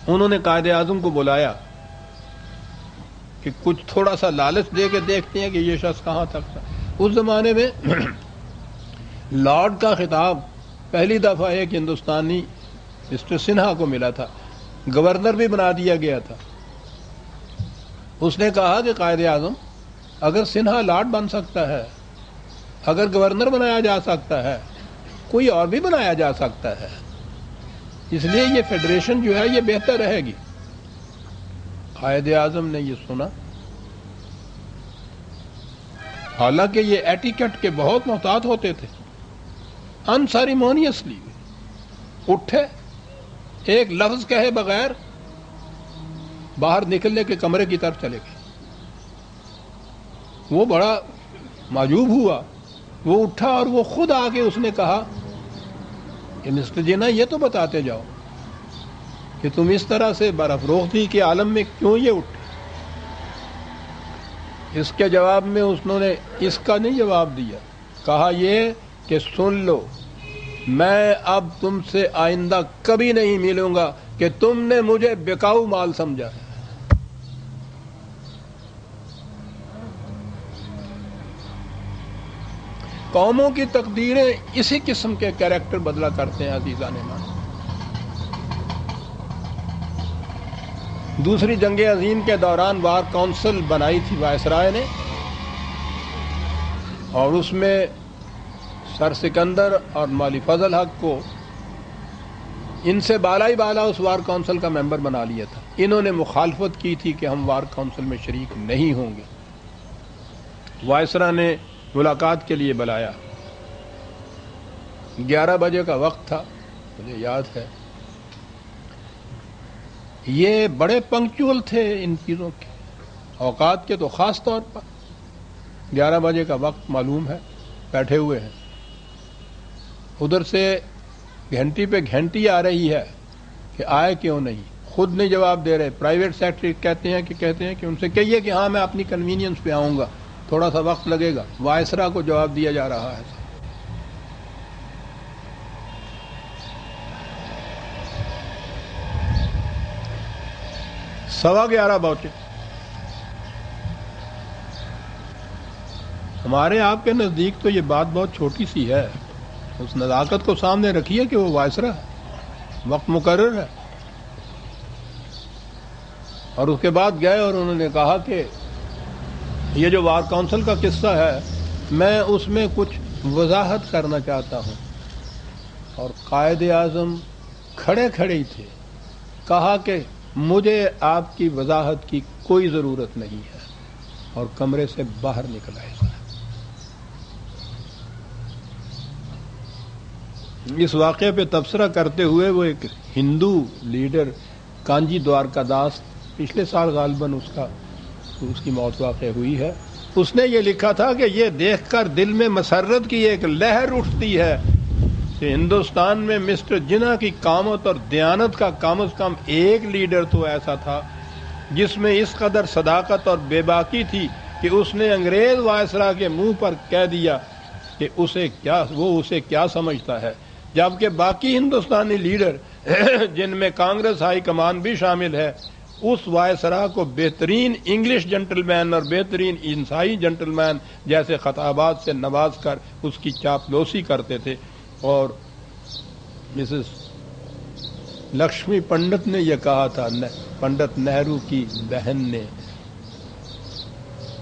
انہوں نے قائد اعظم کو بلایا کہ کچھ تھوڑا سا لالچ دے کے دیکھتے ہیں کہ یہ شخص کہاں تک تھا۔ اس زمانے میں لارڈ کا خطاب پہلی دفعہ ایک ہندوستانی مسٹر سنہا کو ملا تھا، گورنر بھی بنا دیا گیا تھا۔ اس نے کہا کہ قائد اعظم، اگر سنہا لارڈ بن سکتا ہے، اگر گورنر بنایا جا سکتا ہے، کوئی اور بھی بنایا جا سکتا ہے، اس لیے یہ فیڈریشن جو ہے یہ بہتر رہے گی۔ قائد اعظم نے یہ سنا، حالانکہ یہ ایٹیکٹ کے بہت محتاط ہوتے تھے، انسیریمونیسلی اٹھے، ایک لفظ کہے بغیر باہر نکلنے کے کمرے کی طرف چلے گئے۔ وہ بڑا معجوب ہوا، وہ اٹھا اور وہ خود آ کے اس نے کہا کہ مسٹر جناح یہ تو بتاتے جاؤ کہ تم اس طرح سے برافروختی کے عالم میں کیوں یہ اٹھے۔ اس کے جواب میں انہوں نے اس کا نہیں جواب دیا، کہا یہ کہ سن لو، میں اب تم سے آئندہ کبھی نہیں ملوں گا کہ تم نے مجھے بکاؤ مال سمجھا ہے۔ قوموں کی تقدیریں اسی قسم کے کیریکٹر بدلا کرتے ہیں عزیزان مان۔ دوسری جنگ عظیم کے دوران وار کونسل بنائی تھی وائسرائے نے، اور اس میں سر سکندر اور مولی فضل حق کو ان سے بالا ہی بالا اس وار کونسل کا ممبر بنا لیا تھا۔ انہوں نے مخالفت کی تھی کہ ہم وار کونسل میں شریک نہیں ہوں گے۔ وائسرا نے ملاقات کے لیے بلایا، 11 بجے کا وقت تھا، مجھے یاد ہے۔ یہ بڑے پنکچول تھے ان چیزوں کے، اوقات کے تو خاص طور پر۔ 11 بجے کا وقت معلوم ہے، بیٹھے ہوئے ہیں، ادھر سے گھنٹی پہ گھنٹی آ رہی ہے کہ آئے کیوں نہیں، خود نہیں جواب دے رہے۔ پرائیویٹ سیکرٹری کہتے ہیں کہ ان سے کہیے کہ ہاں میں اپنی کنوینئنس پہ آؤں گا، تھوڑا سا وقت لگے گا۔ وائسرا کو جواب دیا جا رہا ہے۔ 11:15 بجے ہمارے آپ کے نزدیک تو یہ بات بہت چھوٹی سی ہے، اس نزاکت کو سامنے رکھیے کہ وہ وائسرا ہے، وقت مقرر ہے۔ اور اس کے بعد گئے اور انہوں نے کہا کہ یہ جو وار کونسل کا قصہ ہے میں اس میں کچھ وضاحت کرنا چاہتا ہوں۔ اور قائد اعظم کھڑے کھڑے ہی تھے، کہا کہ مجھے آپ کی وضاحت کی کوئی ضرورت نہیں ہے، اور کمرے سے باہر نکل آئے۔ اس واقعے پہ تبصرہ کرتے ہوئے وہ ایک ہندو لیڈر کانجی دوارکا داس، پچھلے سال غالباً اس کی موت واقع ہوئی ہے، اس نے یہ لکھا تھا کہ یہ دیکھ کر دل میں مسرت کی ایک لہر اٹھتی ہے کہ ہندوستان میں مسٹر جناح کی قامت اور دیانت کا کم از کم ایک لیڈر تو ایسا تھا جس میں اس قدر صداقت اور بے باکی تھی کہ اس نے انگریز وائسرا کے منہ پر کہہ دیا کہ وہ اسے کیا سمجھتا ہے، جبکہ باقی ہندوستانی لیڈر جن میں کانگریس ہائی کمان بھی شامل ہے اس وائسرا کو بہترین انگلش جنٹل مین اور بہترین عیسائی جنٹل مین جیسے خطابات سے نواز کر اس کی چاپلوسی کرتے تھے۔ اور مسز لکشمی پنڈت نے یہ کہا تھا، پنڈت نہرو کی بہن نے،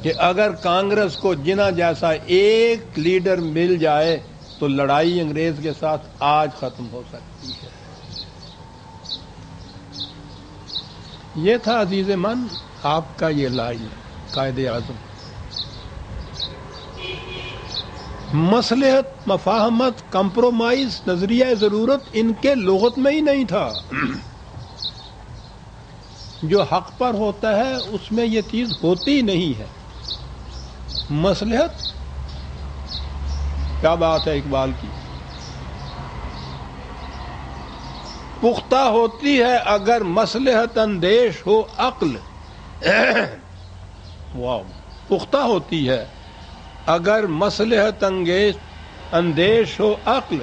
کہ اگر کانگریس کو جناح جیسا ایک لیڈر مل جائے تو لڑائی انگریز کے ساتھ آج ختم ہو سکتی ہے۔ یہ تھا عزیز من آپ کا یہ لائن قائد اعظم۔ مصلحت، مفاہمت، کمپرومائز، نظریہ ضرورت ان کے لغت میں ہی نہیں تھا۔ جو حق پر ہوتا ہے اس میں یہ چیز ہوتی ہی نہیں ہے۔ مصلحت کیا بات ہے اقبال کی، پختہ ہوتی ہے اگر مصلحت اندیش ہو عقل، واو، پختہ ہوتی ہے اگر مصلحت اندیش ہو عقل،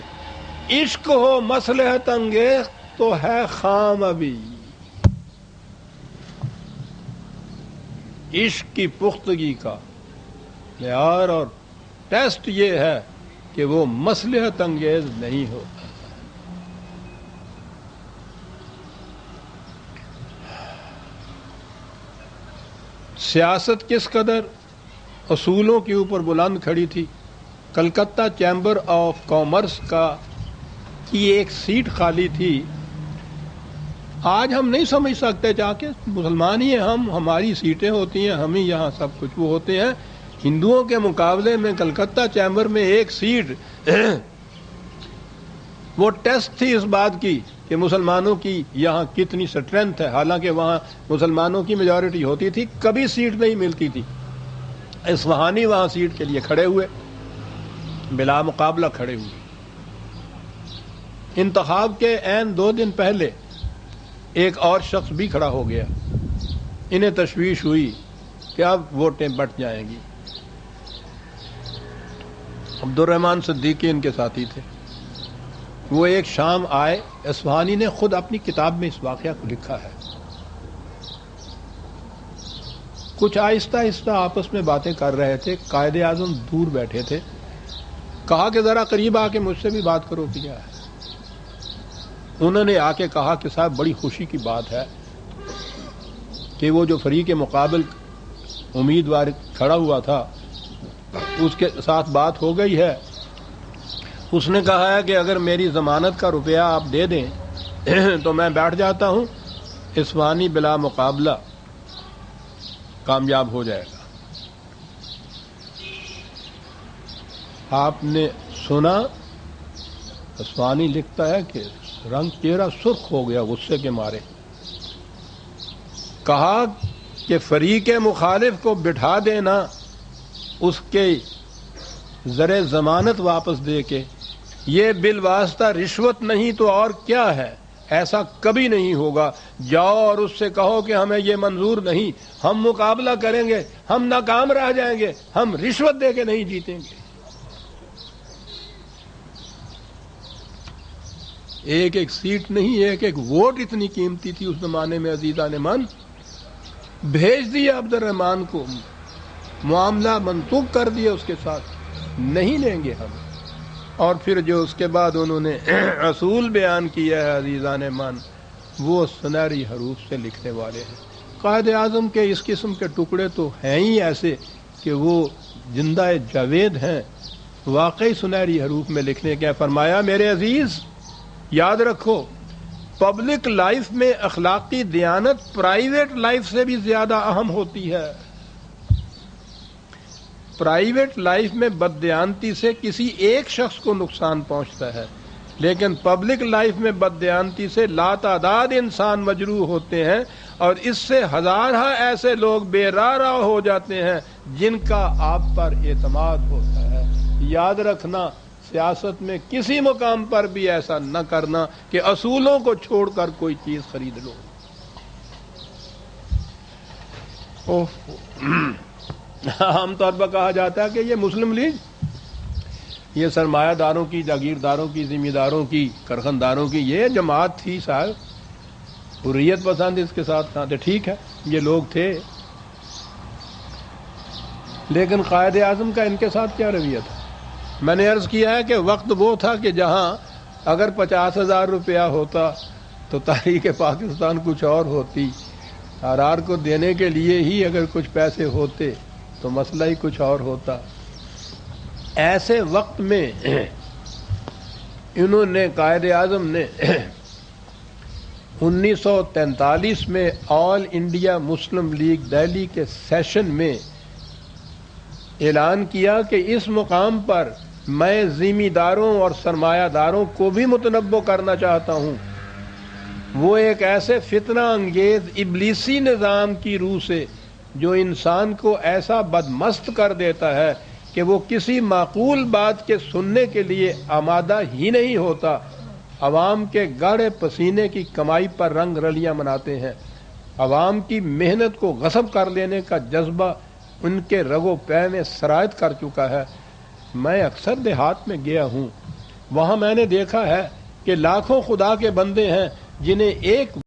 عشق ہو مصلحت انگیز تو ہے خام ابھی۔ عشق کی پختگی کا معیار اور ٹیسٹ یہ ہے کہ وہ مصلحت انگیز نہیں ہوتا۔ سیاست کس قدر اصولوں کے اوپر بلند کھڑی تھی۔ کلکتہ چیمبر آف کامرس کی ایک سیٹ خالی تھی۔ آج ہم نہیں سمجھ سکتے جا کے مسلمان ہی ہیں ہم، ہماری سیٹیں ہوتی ہیں، ہم ہی یہاں سب کچھ وہ ہوتے ہیں۔ ہندوؤں کے مقابلے میں کلکتہ چیمبر میں ایک سیٹ وہ ٹیسٹ تھی اس بات کی کہ مسلمانوں کی یہاں کتنی سٹرینتھ ہے، حالانکہ وہاں مسلمانوں کی میجورٹی ہوتی تھی، کبھی سیٹ نہیں ملتی تھی۔ اصفہانی وہاں سیٹ کے لیے کھڑے ہوئے، بلا مقابلہ کھڑے ہوئے۔ انتخاب کے عین 2 دن پہلے ایک اور شخص بھی کھڑا ہو گیا۔ انہیں تشویش ہوئی کہ اب ووٹیں بٹ جائیں گی۔ عبد الرحمن صدیقی ان کے ساتھی تھے۔ وہ ایک شام آئے، اصفہانی نے خود اپنی کتاب میں اس واقعہ کو لکھا ہے۔ کچھ آہستہ آہستہ آپس میں باتیں کر رہے تھے، قائد اعظم دور بیٹھے تھے۔ کہا کہ ذرا قریب آ کے مجھ سے بھی بات کرو کیا ہے۔ انہوں نے آ کے کہا کہ صاحب بڑی خوشی کی بات ہے کہ وہ جو فریق مقابل امیدوار کھڑا ہوا تھا اس کے ساتھ بات ہو گئی ہے۔ اس نے کہا ہے کہ اگر میری ضمانت کا روپیہ آپ دے دیں تو میں بیٹھ جاتا ہوں، اصفہانی بلا مقابلہ کامیاب ہو جائے گا۔ آپ نے سنا، اصفہانی لکھتا ہے کہ رنگ چہرہ سرخ ہو گیا غصے کے مارے۔ کہا کہ فریق مخالف کو بٹھا دینا، اس کے زر ضمانت واپس دے کے، یہ بالواسطہ رشوت نہیں تو اور کیا ہے؟ ایسا کبھی نہیں ہوگا۔ جاؤ اور اس سے کہو کہ ہمیں یہ منظور نہیں، ہم مقابلہ کریں گے، ہم ناکام رہ جائیں گے، ہم رشوت دے کے نہیں جیتیں گے۔ ایک ایک سیٹ نہیں، ایک ایک ووٹ اتنی قیمتی تھی اس زمانے میں۔ عزیزان من، بھیج دیا عبد الرحمان کو، معاملہ منسوخ کر دیا اس کے ساتھ، نہیں لیں گے ہم۔ اور پھر جو اس کے بعد انہوں نے اصول بیان کیا ہے عزیزان من، وہ سنہری حروف سے لکھنے والے ہیں۔ قائد اعظم کے اس قسم کے ٹکڑے تو ہیں ہی ایسے کہ وہ زندہ جاوید ہیں، واقعی سنہری حروف میں لکھنے کے۔ فرمایا میرے عزیز یاد رکھو، پبلک لائف میں اخلاقی دیانت پرائیویٹ لائف سے بھی زیادہ اہم ہوتی ہے۔ پرائیویٹ لائف میں بددیانتی سے کسی ایک شخص کو نقصان پہنچتا ہے، لیکن پبلک لائف میں بددیانتی سے لاتعداد انسان مجروح ہوتے ہیں، اور اس سے ہزارہ ایسے لوگ بے راہ ہو جاتے ہیں جن کا آپ پر اعتماد ہوتا ہے۔ یاد رکھنا، سیاست میں کسی مقام پر بھی ایسا نہ کرنا کہ اصولوں کو چھوڑ کر کوئی چیز خرید لو۔ عام طور پر کہا جاتا ہے کہ یہ مسلم لیگ، یہ سرمایہ داروں کی، جاگیرداروں کی، ذمہ داروں کی، کارخانداروں کی یہ جماعت تھی۔ صاحب حریت پسند اس کے ساتھ کہاں تھے؟ ٹھیک ہے یہ لوگ تھے، لیکن قائد اعظم کا ان کے ساتھ کیا رویہ تھا؟ میں نے عرض کیا ہے کہ وقت وہ تھا کہ جہاں اگر 50,000 روپیہ ہوتا تو تحریک پاکستان کچھ اور ہوتی، آرآر کو دینے کے لیے ہی اگر کچھ پیسے ہوتے تو مسئلہ ہی کچھ اور ہوتا۔ ایسے وقت میں انہوں نے، قائد اعظم نے 1943 میں آل انڈیا مسلم لیگ دہلی کے سیشن میں اعلان کیا کہ اس مقام پر میں ذمہ داروں اور سرمایہ داروں کو بھی متنبع کرنا چاہتا ہوں۔ وہ ایک ایسے فتنہ انگیز ابلیسی نظام کی روح سے جو انسان کو ایسا بدمست کر دیتا ہے کہ وہ کسی معقول بات کے سننے کے لیے آمادہ ہی نہیں ہوتا، عوام کے گاڑے پسینے کی کمائی پر رنگ رلیاں مناتے ہیں، عوام کی محنت کو غصب کر لینے کا جذبہ ان کے رگ و پے میں سرایت کر چکا ہے۔ میں اکثر دیہات میں گیا ہوں، وہاں میں نے دیکھا ہے کہ لاکھوں خدا کے بندے ہیں جنہیں ایک